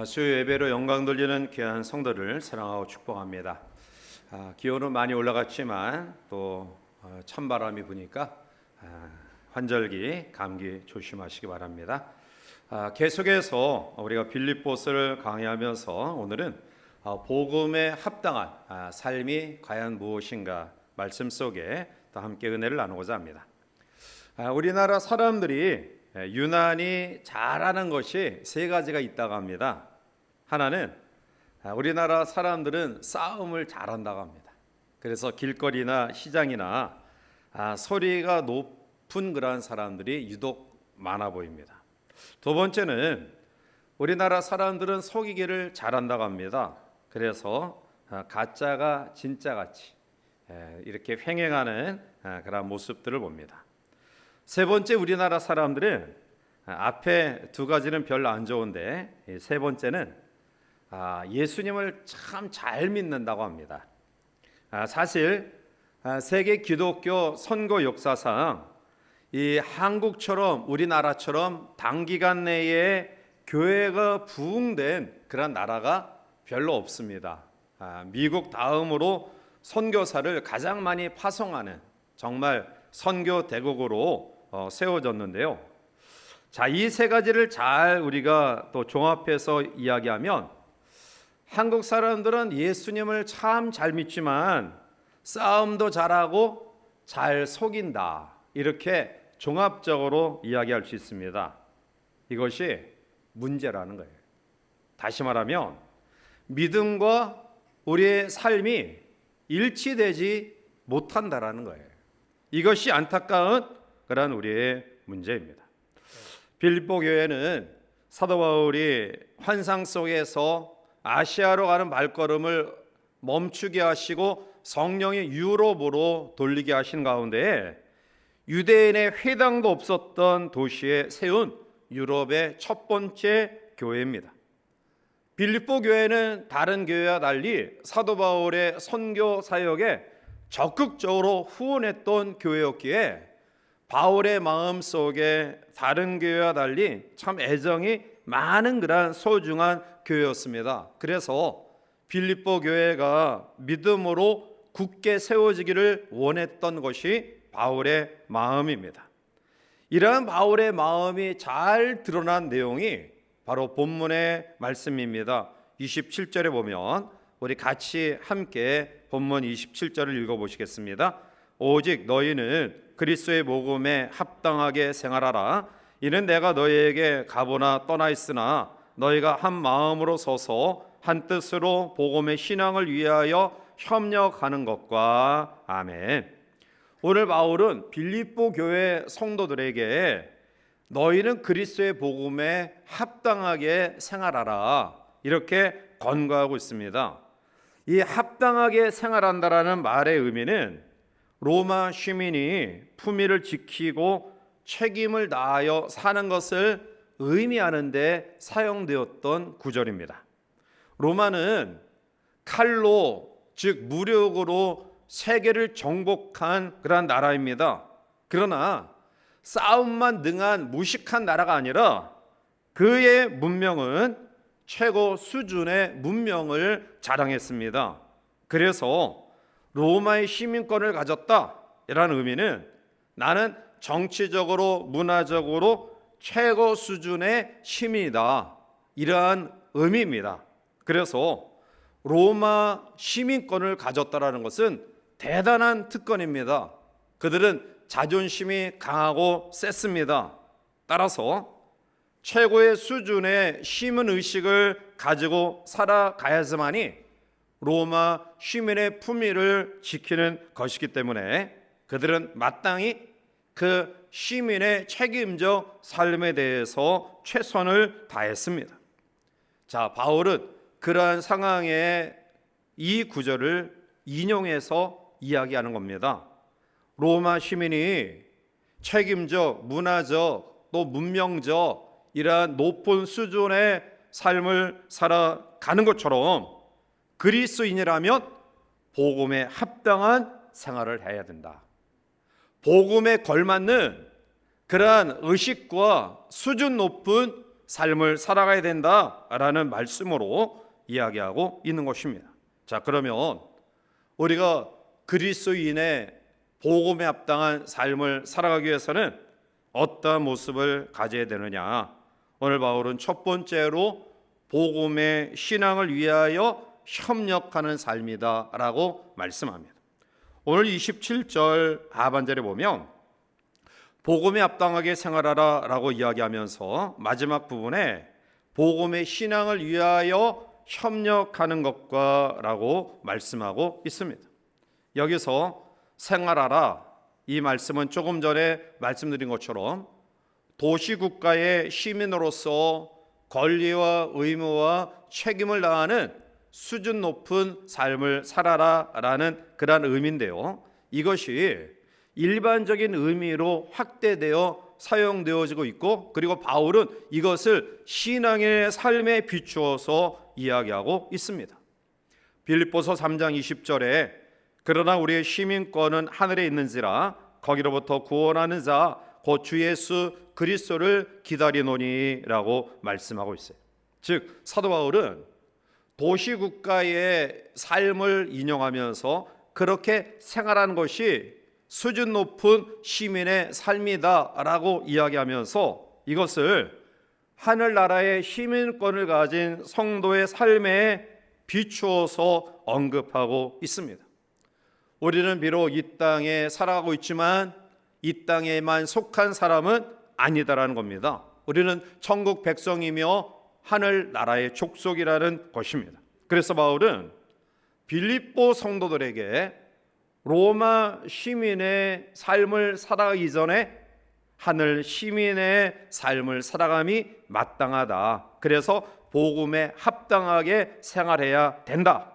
수요 예배로 영광 돌리는 귀한 성도를 사랑하고 축복합니다. 기온은 많이 올라갔지만 또 찬바람이 부니까 환절기 감기 조심하시기 바랍니다. 계속해서 우리가 빌립보서를 강의하면서 오늘은 복음에 합당한 삶이 과연 무엇인가 말씀 속에 또 함께 은혜를 나누고자 합니다. 우리나라 사람들이 유난히 잘하는 것이 세 가지가 있다고 합니다. 하나는 우리나라 사람들은 싸움을 잘한다고 합니다. 그래서 길거리나 시장이나 소리가 높은 그러한 사람들이 유독 많아 보입니다. 두 번째는 우리나라 사람들은 속이기를 잘한다고 합니다. 그래서 가짜가 진짜같이 이렇게 횡행하는 그런 모습들을 봅니다. 세 번째, 우리나라 사람들은 앞에 두 가지는 별로 안 좋은데 세 번째는 예수님을 참 잘 믿는다고 합니다. 사실 세계 기독교 선거 역사상 이 한국처럼 우리나라처럼 단기간 내에 교회가 부흥된 그런 나라가 별로 없습니다. 미국 다음으로 선교사를 가장 많이 파송하는 정말 선교 대국으로 세워졌는데요. 자, 이 세 가지를 잘 우리가 또 종합해서 이야기하면 한국 사람들은 예수님을 참 잘 믿지만 싸움도 잘하고 잘 속인다. 이렇게 종합적으로 이야기할 수 있습니다. 이것이 문제라는 거예요. 다시 말하면 믿음과 우리의 삶이 일치되지 못한다라는 거예요. 이것이 안타까운 그런 우리의 문제입니다. 빌립보 교회는 사도 바울이 환상 속에서 아시아로 가는 발걸음을 멈추게 하시고 성령의 유럽으로 돌리게 하신 가운데 유대인의 회당도 없었던 도시에 세운 유럽의 첫 번째 교회입니다. 빌립보 교회는 다른 교회와 달리 사도 바울의 선교 사역에 적극적으로 후원했던 교회였기에 바울의 마음속에 다른 교회와 달리 참 애정이 많은 그런 소중한 교회였습니다. 그래서 빌립보 교회가 믿음으로 굳게 세워지기를 원했던 것이 바울의 마음입니다. 이러한 바울의 마음이 잘 드러난 내용이 바로 본문의 말씀입니다. 27절에 보면 우리 같이 함께 본문 27절을 읽어보시겠습니다. 오직 너희는 그리스도의 복음에 합당하게 생활하라. 이는 내가 너희에게 가보나 떠나 있으나 너희가 한 마음으로 서서 한 뜻으로 복음의 신앙을 위하여 협력하는 것과 아멘. 오늘 바울은 빌립보 교회 성도들에게 너희는 그리스도의 복음에 합당하게 생활하라 이렇게 권고하고 있습니다. 이 합당하게 생활한다라는 말의 의미는 로마 시민이 품위를 지키고 책임을 다하여 사는 것을 의미하는 데 사용되었던 구절입니다. 로마는 칼로 즉 무력으로 세계를 정복한 그런 나라입니다. 그러나 싸움만 능한 무식한 나라가 아니라 그의 문명은 최고 수준의 문명을 자랑했습니다. 그래서 로마의 시민권을 가졌다라는 의미는 나는 정치적으로 문화적으로 최고 수준의 시민이다 이러한 의미입니다. 그래서 로마 시민권을 가졌다라는 것은 대단한 특권입니다. 그들은 자존심이 강하고 셌습니다. 따라서 최고의 수준의 시민의식을 가지고 살아가야지만이 로마 시민의 품위를 지키는 것이기 때문에 그들은 마땅히 그 시민의 책임적 삶에 대해서 최선을 다했습니다. 자, 바울은 그러한 상황에 이 구절을 인용해서 이야기하는 겁니다. 로마 시민이 책임적, 문화적, 또 문명적 이러한 높은 수준의 삶을 살아가는 것처럼 그리스도인이라면 복음에 합당한 생활을 해야 된다. 복음에 걸맞는 그러한 의식과 수준 높은 삶을 살아가야 된다라는 말씀으로 이야기하고 있는 것입니다. 자, 그러면 우리가 그리스도인의 복음에 합당한 삶을 살아가기 위해서는 어떠한 모습을 가져야 되느냐? 오늘 바울은 첫 번째로 복음의 신앙을 위하여 협력하는 삶이다라고 말씀합니다. 오늘 27절 하반절에 보면 복음에 합당하게 생활하라라고 이야기하면서 마지막 부분에 복음의 신앙을 위하여 협력하는 것과 라고 말씀하고 있습니다. 여기서 생활하라, 이 말씀은 조금 전에 말씀드린 것처럼 도시국가의 시민으로서 권리와 의무와 책임을 다하는 수준 높은 삶을 살아라라는 그러한 의미인데요, 이것이 일반적인 의미로 확대되어 사용되어지고 있고, 그리고 바울은 이것을 신앙의 삶에 비추어서 이야기하고 있습니다. 빌립보서 3장 20절에 그러나 우리의 시민권은 하늘에 있는지라 거기로부터 구원하는 자 곧 주 예수 그리스도를 기다리노니라고 말씀하고 있어요. 즉 사도 바울은 도시국가의 삶을 인용하면서 그렇게 생활하는 것이 수준 높은 시민의 삶이다라고 이야기하면서 이것을 하늘나라의 시민권을 가진 성도의 삶에 비추어서 언급하고 있습니다. 우리는 비록 이 땅에 살아가고 있지만 이 땅에만 속한 사람은 아니다라는 겁니다. 우리는 천국 백성이며 하늘나라의 족속이라는 것입니다. 그래서 바울은 빌립보 성도들에게 로마 시민의 삶을 살아가기 전에 하늘 시민의 삶을 살아감이 마땅하다. 그래서 복음에 합당하게 생활해야 된다.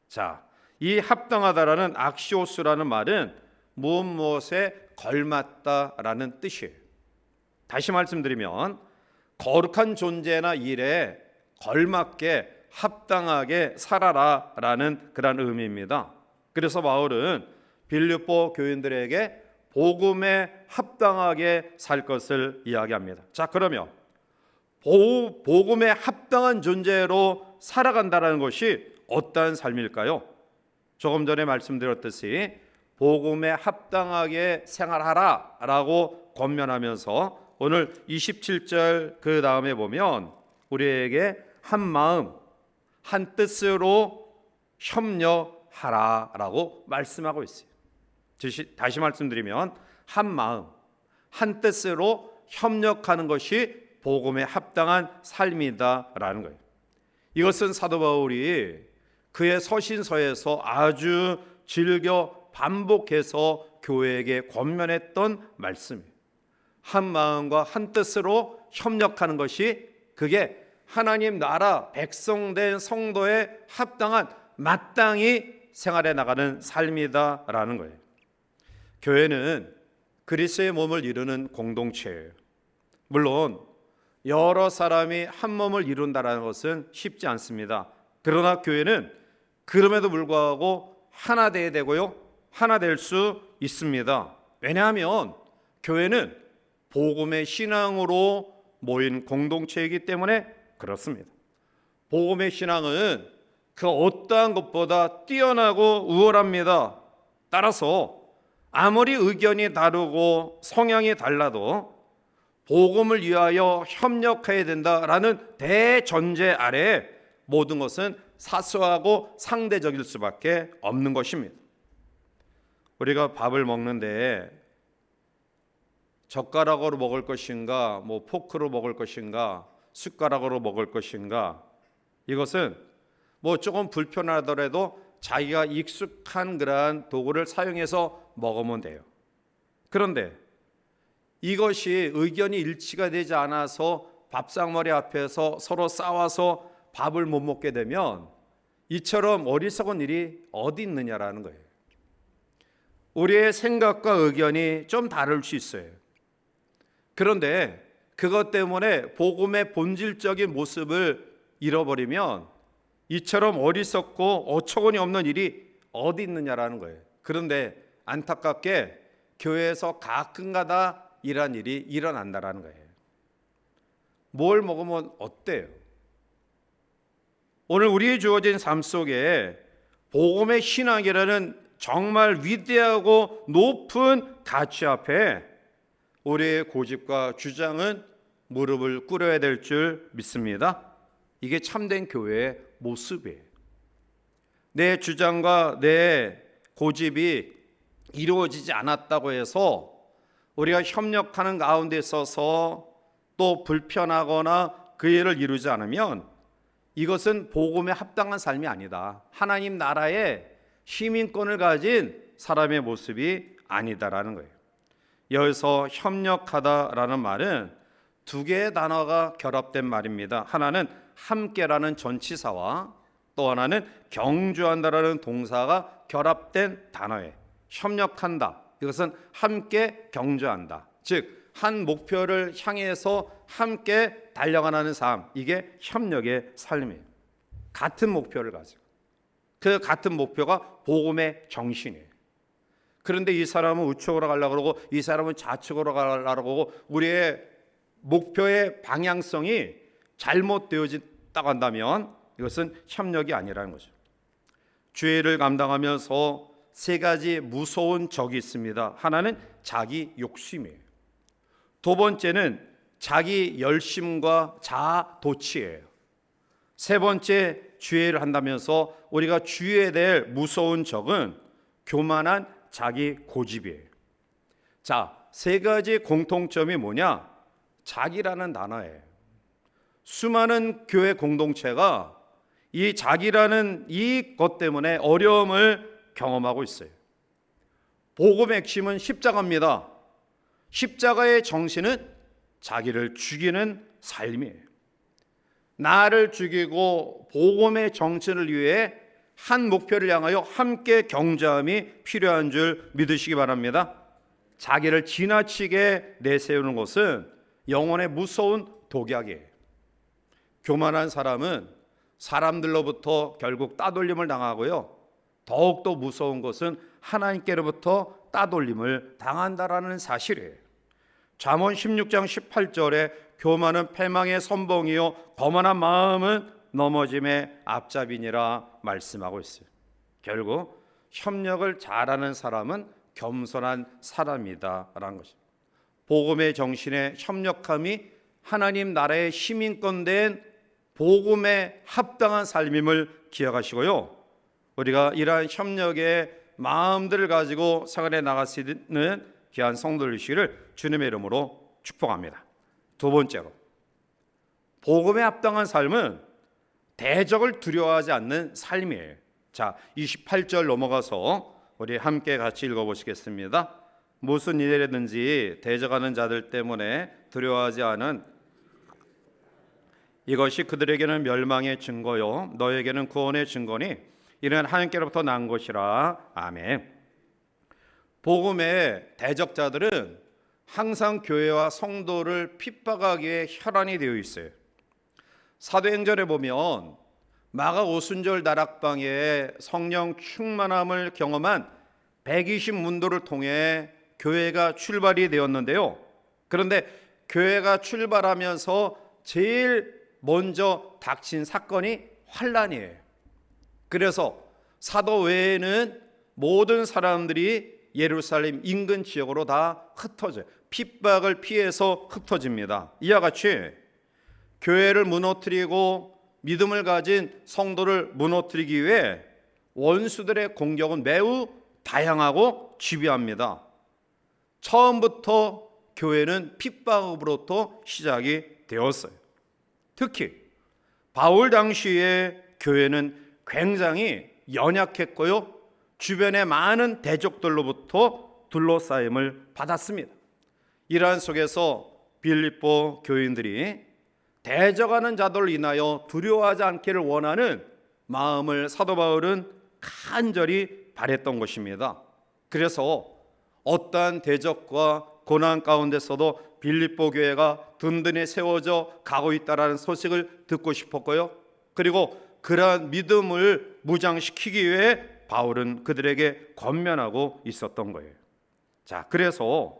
자, 이 합당하다라는 악시오스라는 말은 무엇에 걸맞다라는 뜻이에요. 다시 말씀드리면 거룩한 존재나 일에 걸맞게 합당하게 살아라라는 그런 의미입니다. 그래서 바울은 빌립보 교인들에게 복음에 합당하게 살 것을 이야기합니다. 자, 그러면 복음에 합당한 존재로 살아간다는 것이 어떠한 삶일까요? 조금 전에 말씀드렸듯이 복음에 합당하게 생활하라라고 권면하면서 오늘 27절 그 다음에 보면 우리에게 한 마음 한 뜻으로 협력하라라고 말씀하고 있어요. 다시 말씀드리면 한 마음 한 뜻으로 협력하는 것이 복음에 합당한 삶이다라는 거예요. 이것은 사도 바울이 그의 서신서에서 아주 즐겨 반복해서 교회에게 권면했던 말씀이에요. 한 마음과 한 뜻으로 협력하는 것이 그게 하나님 나라 백성된 성도의 합당한 마땅히 생활해 나가는 삶이다라는 거예요. 교회는 그리스도의 몸을 이루는 공동체예요. 물론 여러 사람이 한 몸을 이룬다는 것은 쉽지 않습니다. 그러나 교회는 그럼에도 불구하고 하나 되어야 되고요, 하나 될 수 있습니다. 왜냐하면 교회는 복음의 신앙으로 모인 공동체이기 때문에 그렇습니다. 복음의 신앙은 그 어떠한 것보다 뛰어나고 우월합니다. 따라서 아무리 의견이 다르고 성향이 달라도 복음을 위하여 협력해야 된다라는 대전제 아래 모든 것은 사소하고 상대적일 수밖에 없는 것입니다. 우리가 밥을 먹는데 젓가락으로 먹을 것인가, 포크로 먹을 것인가, 숟가락으로 먹을 것인가, 이것은 조금 불편하더라도 자기가 익숙한 그러한 도구를 사용해서 먹으면 돼요. 그런데 이것이 의견이 일치가 되지 않아서 밥상머리 앞에서 서로 싸워서 밥을 못 먹게 되면 이처럼 어리석은 일이 어디 있느냐라는 거예요. 우리의 생각과 의견이 좀 다를 수 있어요. 그런데 그것 때문에 복음의 본질적인 모습을 잃어버리면 이처럼 어리석고 어처구니 없는 일이 어디 있느냐라는 거예요. 그런데 안타깝게 교회에서 가끔가다 이런 일이 일어난다라는 거예요. 뭘 먹으면 어때요? 오늘 우리의 주어진 삶 속에 복음의 신앙이라는 정말 위대하고 높은 가치 앞에 우리의 고집과 주장은 무릎을 꿇어야 될 줄 믿습니다. 이게 참된 교회의 모습이에요. 내 주장과 내 고집이 이루어지지 않았다고 해서 우리가 협력하는 가운데 있어서 또 불편하거나 그 일을 이루지 않으면 이것은 복음에 합당한 삶이 아니다. 하나님 나라의 시민권을 가진 사람의 모습이 아니다라는 거예요. 여기서 협력하다라는 말은 두 개의 단어가 결합된 말입니다. 하나는 함께라는 전치사와 또 하나는 경주한다라는 동사가 결합된 단어예요. 협력한다. 이것은 함께 경주한다. 즉 한 목표를 향해서 함께 달려가는 삶, 이게 협력의 삶이에요. 같은 목표를 가지고 그 같은 목표가 복음의 정신이에요. 그런데 이 사람은 우측으로 가려고 그러고 이 사람은 좌측으로 가려고 그러고 우리의 목표의 방향성이 잘못되어졌다고 한다면 이것은 협력이 아니라는 거죠. 죄를 감당하면서 세 가지 무서운 적이 있습니다. 하나는 자기 욕심이에요. 두 번째는 자기 열심과 자아도취예요. 세 번째 주의를 한다면서 우리가 주의해야 될 무서운 적은 교만한 자기 고집이에요. 자, 세 가지 공통점이 뭐냐? 자기라는 단어예요. 수많은 교회 공동체가 이 자기라는 이 것 때문에 어려움을 경험하고 있어요. 복음의 핵심은 십자가입니다. 십자가의 정신은 자기를 죽이는 삶이에요. 나를 죽이고 복음의 정신을 위해 한 목표를 향하여 함께 경주함이 필요한 줄 믿으시기 바랍니다. 자기를 지나치게 내세우는 것은 영혼의 무서운 독약이에요. 교만한 사람은 사람들로부터 결국 따돌림을 당하고요. 더욱더 무서운 것은 하나님께로부터 따돌림을 당한다라는 사실이에요. 잠언 16장 18절에 교만은 패망의 선봉이요 거만한 마음은 넘어짐의 앞잡이니라 말씀하고 있어요. 결국 협력을 잘하는 사람은 겸손한 사람이다라는 것입니다. 복음의 정신의 협력함이 하나님 나라의 시민권 된 복음에 합당한 삶임을 기억하시고요. 우리가 이러한 협력의 마음들을 가지고 생활해 나갈 수 있는 귀한 성도들 되시기를 주님의 이름으로 축복합니다. 두 번째로, 복음에 합당한 삶은 대적을 두려워하지 않는 삶이에요. 자, 28절 넘어가서 우리 함께 같이 읽어보시겠습니다. 무슨 일이든지 대적하는 자들 때문에 두려워하지 않은 이것이 그들에게는 멸망의 증거요 너에게는 구원의 증거니 이는 하나님께로부터 난 것이라. 아멘. 복음의 대적자들은 항상 교회와 성도를 핍박하기 위해 혈안이 되어 있어요. 사도행전에 보면 마가 오순절 다락방에 성령 충만함을 경험한 120문도를 통해 교회가 출발이 되었는데요. 그런데 교회가 출발하면서 제일 먼저 닥친 사건이 환란이에요. 그래서 사도 외에는 모든 사람들이 예루살렘 인근 지역으로 다 흩어져요. 핍박을 피해서 흩어집니다. 이와 같이 교회를 무너뜨리고 믿음을 가진 성도를 무너뜨리기 위해 원수들의 공격은 매우 다양하고 집요합니다. 처음부터 교회는 핍박으로부터 시작이 되었어요. 특히 바울 당시에 교회는 굉장히 연약했고요. 주변의 많은 대적들로부터 둘러싸임을 받았습니다. 이러한 속에서 빌립보 교인들이 대적하는 자들을 인하여 두려워하지 않기를 원하는 마음을 사도 바울은 간절히 바랬던 것입니다. 그래서 어떠한 대적과 고난 가운데서도 빌립보 교회가 든든히 세워져 가고 있다는 소식을 듣고 싶었고요. 그리고 그러한 믿음을 무장시키기 위해 바울은 그들에게 권면하고 있었던 거예요. 자, 그래서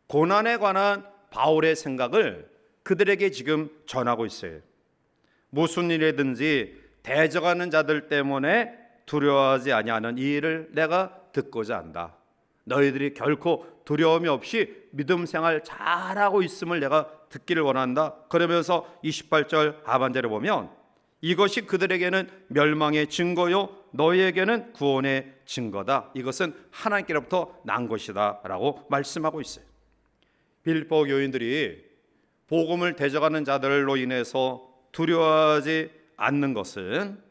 고난에 관한 바울의 생각을 그들에게 지금 전하고 있어요. 무슨 일이든지 대적하는 자들 때문에 두려워하지 아니하는 이 일을 내가 듣고자 한다. 너희들이 결코 두려움이 없이 믿음 생활 잘하고 있음을 내가 듣기를 원한다. 그러면서 28절 하반절에 보면 이것이 그들에게는 멸망의 증거요 너희에게는 구원의 증거다. 이것은 하나님께로부터 난 것이다 라고 말씀하고 있어요. 빌립보 교인들이 복음을 대적하는 자들로 인해서 두려워하지 않는 것은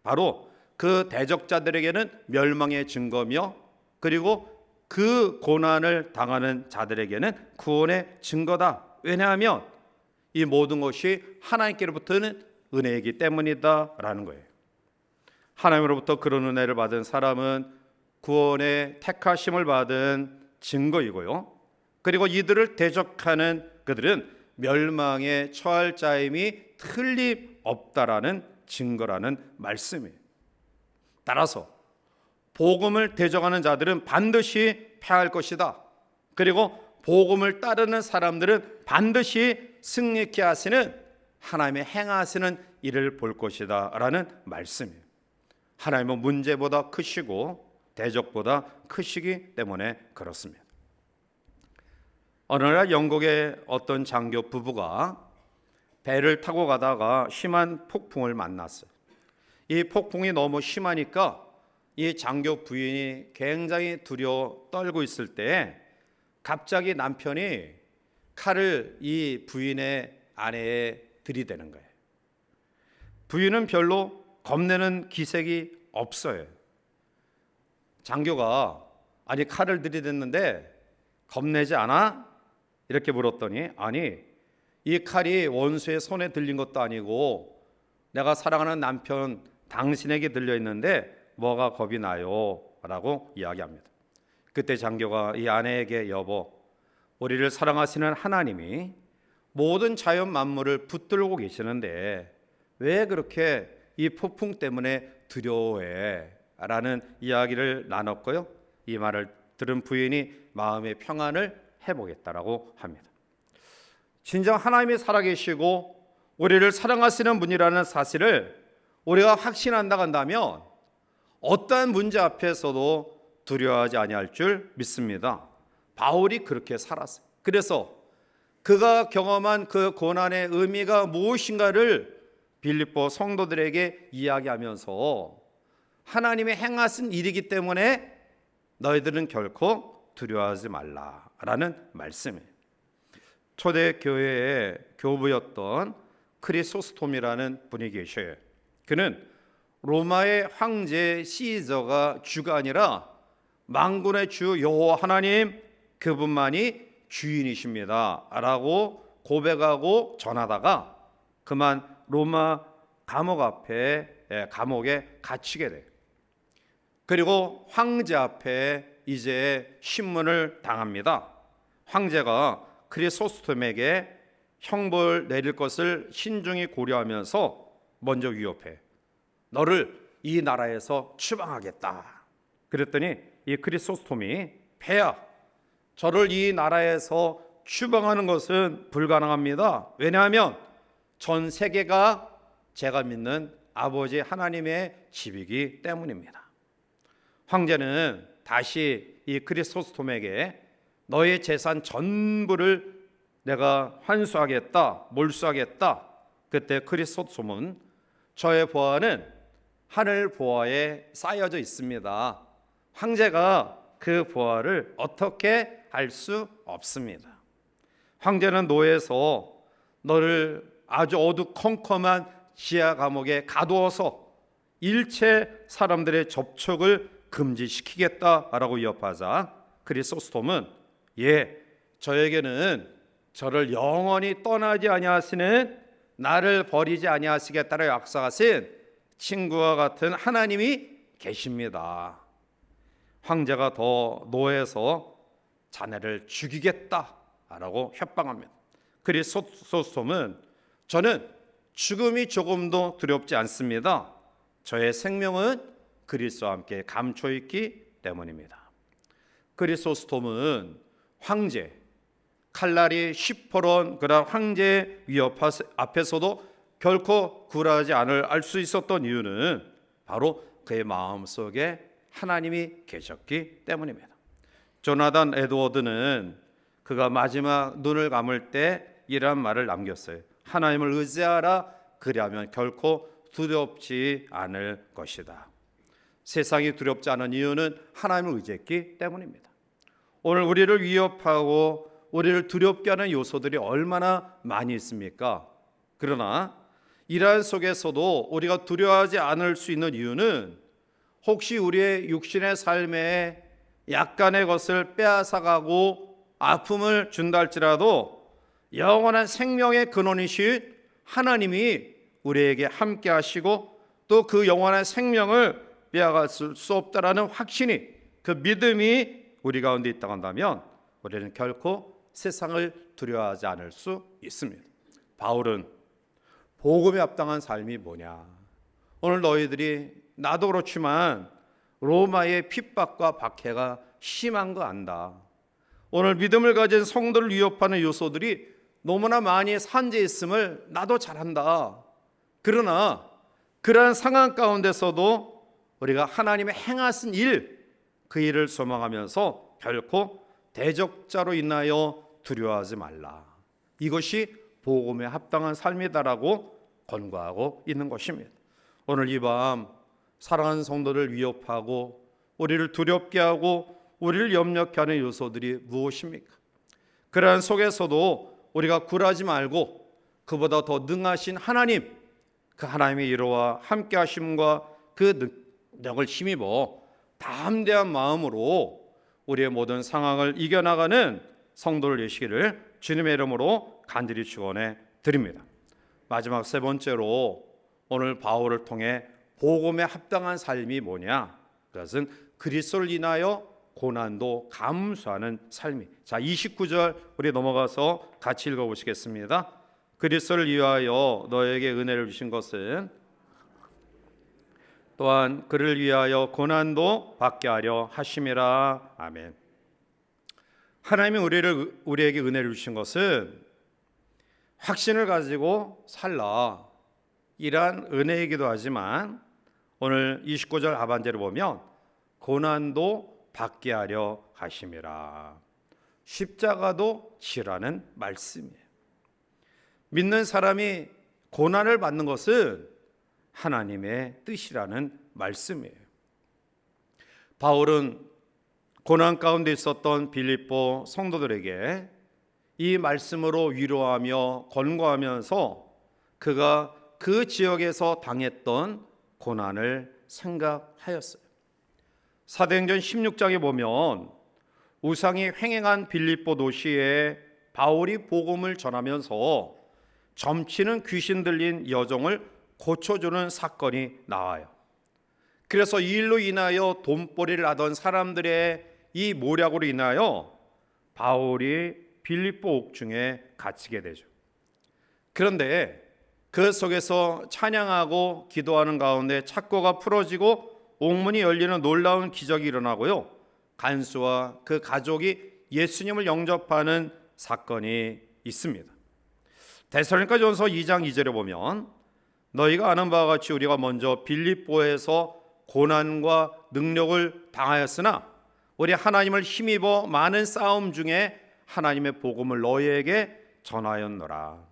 바로 그 대적자들에게는 멸망의 증거며 그리고 그 고난을 당하는 자들에게는 구원의 증거다. 왜냐하면 이 모든 것이 하나님께로부터는 은혜이기 때문이다 라는 거예요. 하나님으로부터 그런 은혜를 받은 사람은 구원의 택하심을 받은 증거이고요. 그리고 이들을 대적하는 그들은 멸망에 처할 자임이 틀림없다라는 증거라는 말씀이에요. 따라서 복음을 대적하는 자들은 반드시 패할 것이다. 그리고 복음을 따르는 사람들은 반드시 승리케 하시는 하나님의 행하시는 일을 볼 것이다 라는 말씀이에요. 하나님은 문제보다 크시고 대적보다 크시기 때문에 그렇습니다. 어느 날 영국의 어떤 장교 부부가 배를 타고 가다가 심한 폭풍을 만났어요. 이 폭풍이 너무 심하니까 이 장교 부인이 굉장히 두려워 떨고 있을 때 갑자기 남편이 칼을 이 부인의 아내에 들이대는 거예요. 부인은 별로 겁내는 기색이 없어요. 장교가 아니 칼을 들이댔는데 겁내지 않아? 이렇게 물었더니 아니 이 칼이 원수의 손에 들린 것도 아니고 내가 사랑하는 남편 당신에게 들려 있는데 뭐가 겁이 나요? 라고 이야기합니다. 그때 장교가 이 아내에게 여보 우리를 사랑하시는 하나님이 모든 자연 만물을 붙들고 계시는데 왜 그렇게 이 폭풍 때문에 두려워해? 라는 이야기를 나눴고요. 이 말을 들은 부인이 마음의 평안을 회복했다라고 합니다. 진정 하나님이 살아계시고 우리를 사랑하시는 분이라는 사실을 우리가 확신한다 한다면 어떠한 문제 앞에서도 두려워하지 아니할 줄 믿습니다. 바울이 그렇게 살았어요. 그래서 그가 경험한 그 고난의 의미가 무엇인가를 빌립보 성도들에게 이야기하면서 하나님의 행하신 일이기 때문에 너희들은 결코 두려워하지 말라라는 말씀이에요. 초대 교회의 교부였던 크리소스톰이라는 분이 계셔요. 그는 로마의 황제 시저가 주가 아니라 만군의 주 여호와 하나님 그분만이 주인이십니다 라고 고백하고 전하다가 그만 로마 감옥에 갇히게 돼요. 그리고 황제 앞에 이제 신문을 당합니다. 황제가 크리소스톰에게 형벌 내릴 것을 신중히 고려하면서 먼저 위협해. 너를 이 나라에서 추방하겠다. 그랬더니 이 크리소스톰이 폐하, 저를 이 나라에서 추방하는 것은 불가능합니다. 왜냐하면 전 세계가 제가 믿는 아버지 하나님의 집이기 때문입니다. 황제는 다시 이 크리소스톰에게 너의 재산 전부를 내가 환수하겠다, 몰수하겠다. 그때 크리소스톰은 저의 보화는 하늘 보화에 쌓여져 있습니다. 황제가 그 보화를 어떻게 할 수 없습니다. 황제는 노예에서 너를 아주 어두컴컴한 지하 감옥에 가두어서 일체 사람들의 접촉을 금지시키겠다라고 위협하자 크리소스톰은 저에게는 저를 영원히 떠나지 아니하시는 나를 버리지 아니하시겠다고 약속하신 친구와 같은 하나님이 계십니다. 황제가 더 노해서 자네를 죽이겠다라고 협박합니다. 크리소스톰은 저는 죽음이 조금도 두렵지 않습니다. 저의 생명은 그리스도와 함께 감춰 있기 때문입니다. 크리소스톰은 황제, 칼날이 시퍼런 그런 황제의 위협 앞에서도 결코 굴하지 않을 알 수 있었던 이유는 바로 그의 마음속에 하나님이 계셨기 때문입니다. 조나단 에드워드는 그가 마지막 눈을 감을 때 이러한 말을 남겼어요. 하나님을 의지하라, 그리하면 결코 두렵지 않을 것이다. 세상이 두렵지 않은 이유는 하나님을 의지했기 때문입니다. 오늘 우리를 위협하고 우리를 두렵게 하는 요소들이 얼마나 많이 있습니까? 그러나 이러한 속에서도 우리가 두려워하지 않을 수 있는 이유는 혹시 우리의 육신의 삶에 약간의 것을 빼앗아가고 아픔을 준다 할지라도 영원한 생명의 근원이신 하나님이 우리에게 함께 하시고 또 그 영원한 생명을 빼앗을 수 없다라는 확신이, 그 믿음이 우리 가운데 있다고 한다면 우리는 결코 세상을 두려워하지 않을 수 있습니다. 바울은 복음에 합당한 삶이 뭐냐? 오늘 너희들이, 나도 그렇지만 로마의 핍박과 박해가 심한 거 안다. 오늘 믿음을 가진 성도를 위협하는 요소들이 너무나 많이 산재했음을 나도 잘 안다. 그러나 그러한 상황 가운데서도 우리가 하나님의 행하신 일, 그 일을 소망하면서 결코 대적자로 인하여 두려워하지 말라. 이것이 복음에 합당한 삶이다라고 권고하고 있는 것입니다. 오늘 이 밤 사랑하는 성도를 위협하고 우리를 두렵게 하고 우리를 염려케 하는 요소들이 무엇입니까? 그러한 속에서도 우리가 굴하지 말고 그보다 더 능하신 하나님, 그 하나님의 이로와 함께 하심과 그 능력을 힘입어 담대한 마음으로 우리의 모든 상황을 이겨나가는 성도를 되시기를 주님의 이름으로 간절히 축원해 드립니다. 마지막 세 번째로 오늘 바울을 통해 복음에 합당한 삶이 뭐냐? 그것은 그리스도를 인하여 고난도 감수하는 삶이. 자, 29절 우리 넘어가서 같이 읽어보시겠습니다. 그리스도를 위하여 너에게 은혜를 주신 것은 또한 그를 위하여 고난도 받게 하려 하심이라. 아멘. 하나님이 우리에게 은혜를 주신 것은 확신을 가지고 살라, 이러한 은혜이기도 하지만 오늘 29절 하반절을 보면 고난도 받게 하려 하심이라. 십자가도 지라는 말씀이에요. 믿는 사람이 고난을 받는 것은 하나님의 뜻이라는 말씀이에요. 바울은 고난 가운데 있었던 빌립보 성도들에게 이 말씀으로 위로하며 권고하면서 그가 그 지역에서 당했던 고난을 생각하였어요. 사도행전 16장에 보면 우상이 횡행한 빌립보 도시에 바울이 복음을 전하면서 점치는 귀신 들린 여종을 고쳐주는 사건이 나와요. 그래서 이 일로 인하여 돈벌이를 하던 사람들의 이 모략으로 인하여 바울이 빌립보 옥중에 갇히게 되죠. 그런데 그 속에서 찬양하고 기도하는 가운데 착고가 풀어지고 옥문이 열리는 놀라운 기적이 일어나고요, 간수와 그 가족이 예수님을 영접하는 사건이 있습니다. 데살로니가전서 2장 2절에 보면 너희가 아는 바와 같이 우리가 먼저 빌립보에서 고난과 능력을 당하였으나 우리 하나님을 힘입어 많은 싸움 중에 하나님의 복음을 너희에게 전하였노라.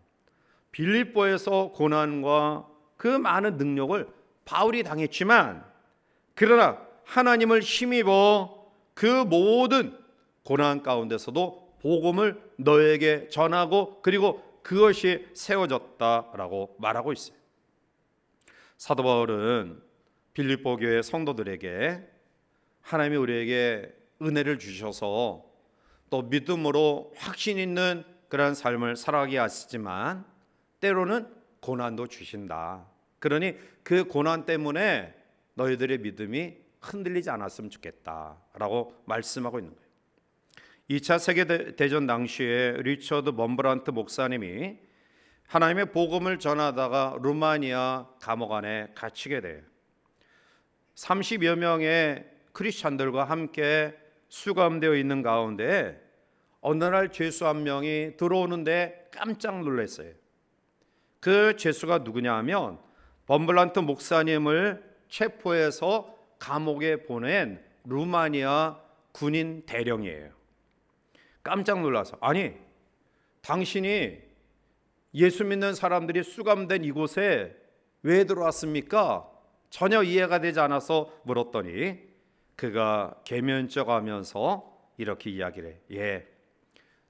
빌립보에서 고난과 그 많은 능력을 바울이 당했지만 그러나 하나님을 힘입어 그 모든 고난 가운데서도 복음을 너에게 전하고 그리고 그것이 세워졌다라고 말하고 있어요. 사도 바울은 빌립보 교회 성도들에게 하나님이 우리에게 은혜를 주셔서 또 믿음으로 확신 있는 그런 삶을 살아가게 하시지만 때로는 고난도 주신다. 그러니 그 고난 때문에 너희들의 믿음이 흔들리지 않았으면 좋겠다라고 말씀하고 있는 거예요. 2차 세계대전 당시에 리처드 먼브란트 목사님이 하나님의 복음을 전하다가 루마니아 감옥 안에 갇히게 돼요. 30여 명의 크리스찬들과 함께 수감되어 있는 가운데 어느 날 죄수 한 명이 들어오는데 깜짝 놀랐어요. 그 죄수가 누구냐 하면 범블란트 목사님을 체포해서 감옥에 보낸 루마니아 군인 대령이에요. 깜짝 놀라서, 아니, 당신이 예수 믿는 사람들이 수감된 이곳에 왜 들어왔습니까? 전혀 이해가 되지 않아서 물었더니 그가 개면쩍하면서 이렇게 이야기를 해. 예,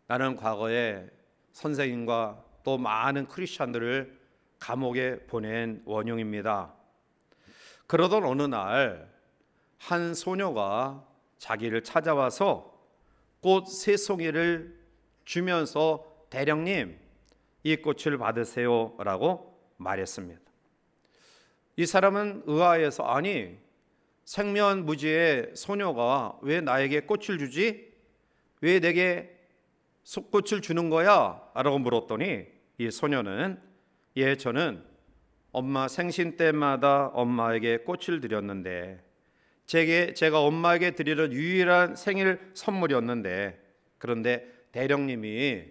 나는 과거에 선생님과 또 많은 크리스찬들을 감옥에 보낸 원흉입니다. 그러던 어느 날 한 소녀가 자기를 찾아와서 꽃 3송이를 주면서 대령님, 이 꽃을 받으세요 라고 말했습니다. 이 사람은 의아해서, 아니, 생면무지의 소녀가 왜 나에게 꽃을 주지? 왜 내게 꽃을 주는 거야? 라고 물었더니 이 소녀는, 예, 저는 엄마 생신 때마다 엄마에게 꽃을 드렸는데 제가 엄마에게 드리는 유일한 생일 선물이었는데, 그런데 대령님이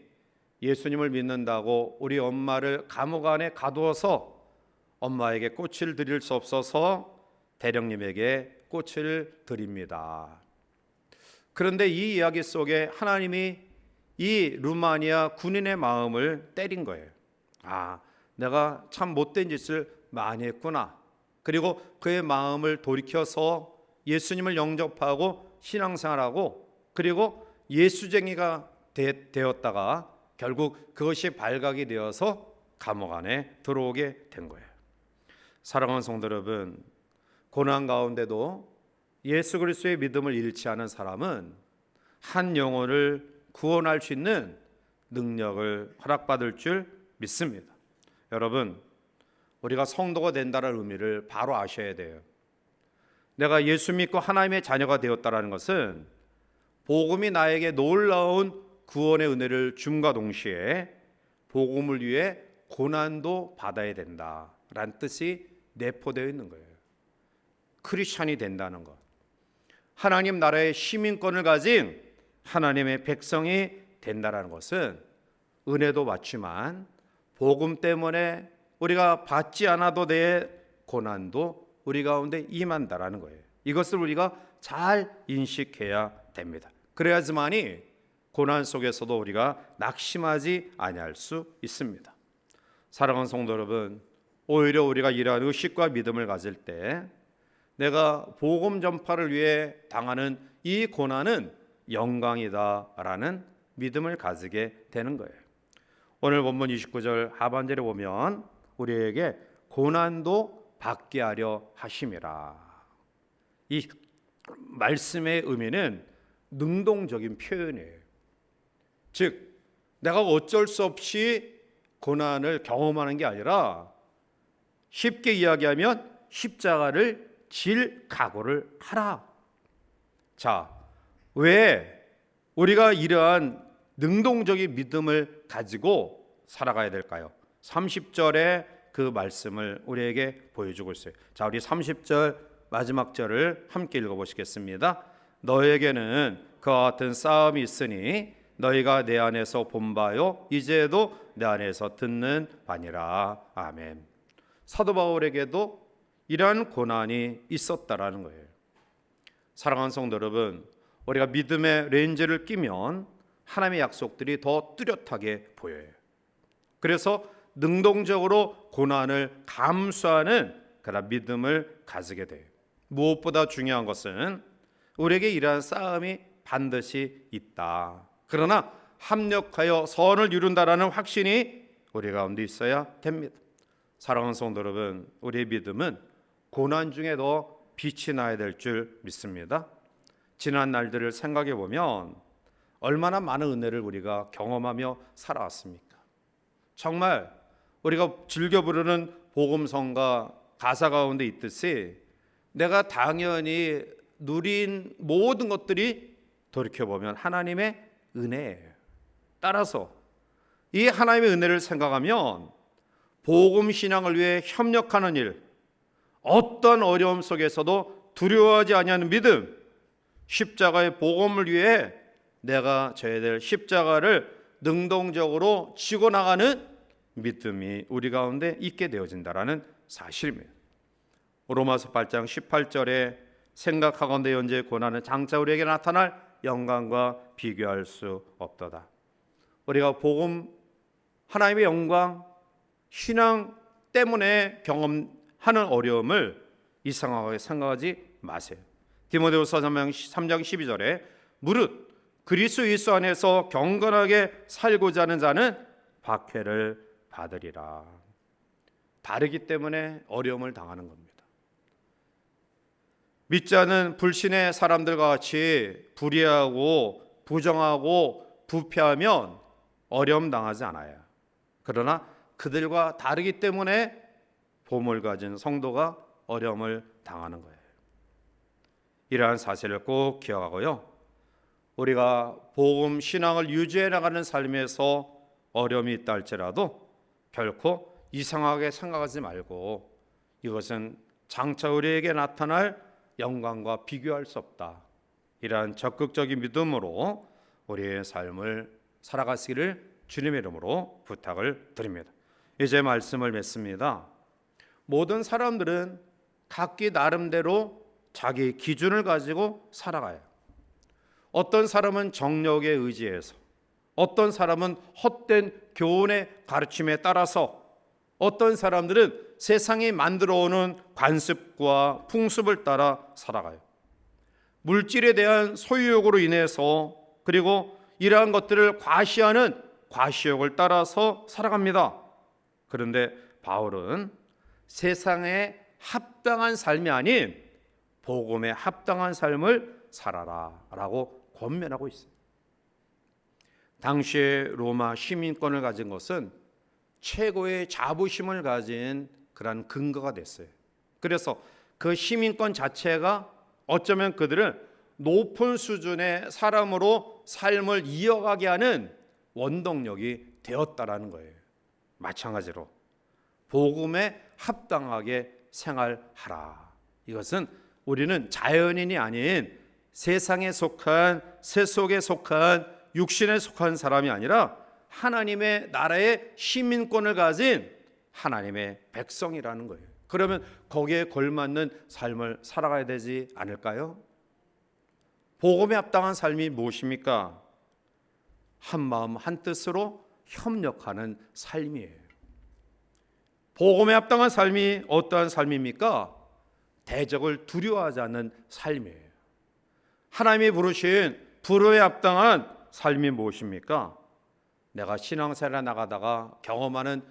예수님을 믿는다고 우리 엄마를 감옥 안에 가두어서 엄마에게 꽃을 드릴 수 없어서 대령님에게 꽃을 드립니다. 그런데 이 이야기 속에 하나님이 이 루마니아 군인의 마음을 때린 거예요. 아, 내가 참 못된 짓을 많이 했구나. 그리고 그의 마음을 돌이켜서 예수님을 영접하고 신앙생활하고 그리고 예수쟁이가 되었다가 결국 그것이 발각이 되어서 감옥 안에 들어오게 된 거예요. 사랑하는 성도 여러분, 고난 가운데도 예수 그리스도의 믿음을 잃지 않은 사람은 한 영혼을 구원할 수 있는 능력을 허락받을 줄 믿습니다. 여러분, 우리가 성도가 된다는 의미를 바로 아셔야 돼요. 내가 예수 믿고 하나님의 자녀가 되었다는 것은 복음이 나에게 놀라운 구원의 은혜를 줌과 동시에 복음을 위해 고난도 받아야 된다라는 뜻이 내포되어 있는 거예요. 크리스찬이 된다는 것, 하나님 나라의 시민권을 가진 하나님의 백성이 된다는 것은 은혜도 받지만 복음 때문에 우리가 받지 않아도 될 고난도 우리 가운데 임한다라는 거예요. 이것을 우리가 잘 인식해야 됩니다. 그래야지만이 고난 속에서도 우리가 낙심하지 아니할 수 있습니다. 사랑하는 성도 여러분, 오히려 우리가 이러한 의식과 믿음을 가질 때 내가 복음 전파를 위해 당하는 이 고난은 영광이다라는 믿음을 가지게 되는 거예요. 오늘 본문 29절 하반절에 보면 우리에게 고난도 받게 하려 하심이라. 이 말씀의 의미는 능동적인 표현이에요. 즉, 내가 어쩔 수 없이 고난을 경험하는 게 아니라 쉽게 이야기하면 십자가를 질 각오를 하라. 자, 왜 우리가 이러한 능동적인 믿음을 가지고 살아가야 될까요? 30절에 그 말씀을 우리에게 보여주고 있어요. 자, 우리 30절 마지막 절을 함께 읽어보시겠습니다. 너에게는 그와 같은 싸움이 있으니 너희가 내 안에서 본 바요 이제도 내 안에서 듣는 바니라. 아멘. 사도 바울에게도 이러한 고난이 있었다라는 거예요. 사랑하는 성도 여러분, 우리가 믿음의 렌즈를 끼면 하나님의 약속들이 더 뚜렷하게 보여요. 그래서 능동적으로 고난을 감수하는 그런 믿음을 가지게 돼요. 무엇보다 중요한 것은 우리에게 이러한 싸움이 반드시 있다. 그러나 합력하여 선을 이룬다라는 확신이 우리 가운데 있어야 됩니다. 사랑하는 성도 여러분, 우리의 믿음은 고난 중에도 빛이 나야 될 줄 믿습니다. 지난 날들을 생각해 보면 얼마나 많은 은혜를 우리가 경험하며 살아왔습니까? 정말 우리가 즐겨 부르는 복음성가 가사 가운데 있듯이 내가 당연히 누린 모든 것들이 돌이켜보면 하나님의 은혜예요. 따라서 이 하나님의 은혜를 생각하면 복음 신앙을 위해 협력하는 일, 어떤 어려움 속에서도 두려워하지 아니하는 믿음, 십자가의 복음을 위해 내가 져야 될 십자가를 능동적으로 지고 나가는 믿음이 우리 가운데 있게 되어진다라는 사실입니다. 로마서 8장 18절에 생각하건대 현재의 고난은 장차 우리에게 나타날 영광과 비교할 수 없도다. 우리가 복음, 하나님의 영광, 신앙 때문에 경험하는 어려움을 이상하게 생각하지 마세요. 디모데후서 3장 12절에 무릇 그리스도 예수 안에서 경건하게 살고자 하는 자는 박해를 받으리라. 다르기 때문에 어려움을 당하는 겁니다. 믿지 않은 불신의 사람들과 같이 불의하고 부정하고 부패하면 어려움 당하지 않아요. 그러나 그들과 다르기 때문에 보물 가진 성도가 어려움을 당하는 거예요. 이러한 사실을 꼭 기억하고요. 우리가 복음 신앙을 유지해 나가는 삶에서 어려움이 있다 할지라도 결코 이상하게 생각하지 말고 이것은 장차 우리에게 나타날 영광과 비교할 수 없다. 이러한 적극적인 믿음으로 우리의 삶을 살아가시기를 주님의 이름으로 부탁을 드립니다. 이제 말씀을 맺습니다. 모든 사람들은 각기 나름대로 자기 기준을 가지고 살아가요. 어떤 사람은 정력에 의지해서, 어떤 사람은 헛된 교훈의 가르침에 따라서, 어떤 사람들은 세상이 만들어오는 관습과 풍습을 따라 살아가요. 물질에 대한 소유욕으로 인해서 그리고 이러한 것들을 과시하는 과시욕을 따라서 살아갑니다. 그런데 바울은 세상에 합당한 삶이 아닌 복음에 합당한 삶을 살아라 라고 권면하고 있습니다. 당시에 로마 시민권을 가진 것은 최고의 자부심을 가진 그런 근거가 됐어요. 그래서 그 시민권 자체가 어쩌면 그들을 높은 수준의 사람으로 삶을 이어가게 하는 원동력이 되었다라는 거예요. 마찬가지로 복음에 합당하게 생활하라. 이것은 우리는 자연인이 아닌 세상에 속한, 세속에 속한, 육신에 속한 사람이 아니라 하나님의 나라의 시민권을 가진 하나님의 백성이라는 거예요. 그러면 거기에 걸맞는 삶을 살아가야 되지 않을까요? 복음에 합당한 삶이 무엇입니까? 한 마음 한 뜻으로 협력하는 삶이에요. 복음에 합당한 삶이 어떠한 삶입니까? 대적을 두려워하지 않는 삶이에요. 하나님이 부르신 불의에 합당한 삶이 무엇입니까? 내가 신앙생활에 나가다가 경험하는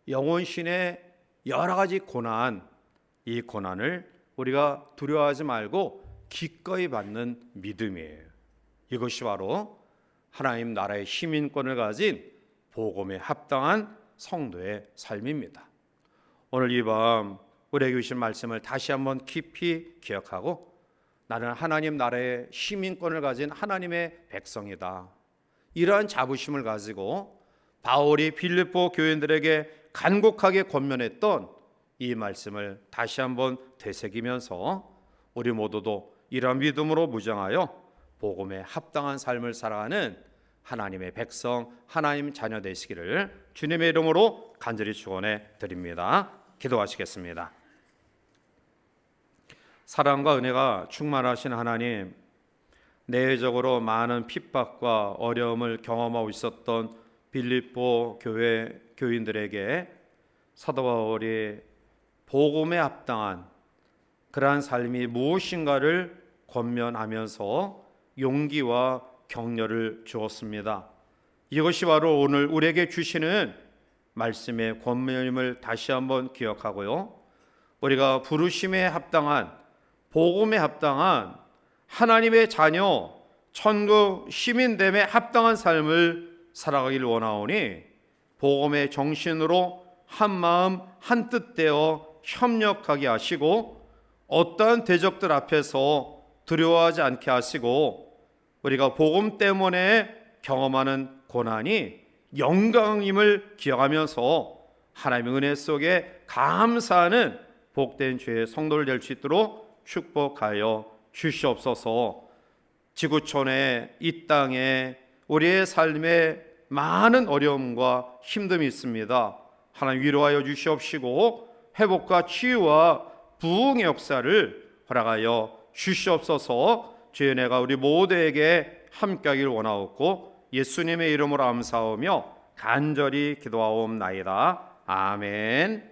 영혼신의 여러 가지 고난, 이 고난을 우리가 두려워하지 말고 기꺼이 받는 믿음이에요. 이것이 바로 하나님 나라의 시민권을 가진 복음에 합당한 성도의 삶입니다. 오늘 이 밤 우리에게 주신 말씀을 다시 한번 깊이 기억하고 나는 하나님 나라의 시민권을 가진 하나님의 백성이다. 이러한 자부심을 가지고 바울이 빌립보 교인들에게 간곡하게 권면했던 이 말씀을 다시 한번 되새기면서 우리 모두도 이러한 믿음으로 무장하여 복음에 합당한 삶을 살아가는 하나님의 백성, 하나님 자녀 되시기를 주님의 이름으로 간절히 축원해 드립니다. 기도하시겠습니다. 사랑과 은혜가 충만하신 하나님, 내적으로 많은 핍박과 어려움을 경험하고 있었던 빌립보 교회 교인들에게 사도 바울이 복음에 합당한 그러한 삶이 무엇인가를 권면하면서 용기와 격려를 주었습니다. 이것이 바로 오늘 우리에게 주시는 말씀의 권면임을 다시 한번 기억하고요. 우리가 부르심에 합당한, 복음에 합당한 하나님의 자녀, 천국 시민됨에 합당한 삶을 살아가길 원하오니 복음의 정신으로 한 마음 한 뜻 되어 협력하게 하시고 어떠한 대적들 앞에서 두려워하지 않게 하시고 우리가 복음 때문에 경험하는 고난이 영광임을 기억하면서 하나님의 은혜 속에 감사하는 복된 주의 성도를 될 수 있도록 축복하여 주시옵소서. 지구촌에 이 땅에 우리의 삶에 많은 어려움과 힘듦이 있습니다. 하나님 위로하여 주시옵시고 회복과 치유와 부흥의 역사를 허락하여 주시옵소서. 주의 은혜가 우리 모두에게 함께하길 원하옵고 예수님의 이름으로 감사하며 간절히 기도하옵나이다. 아멘.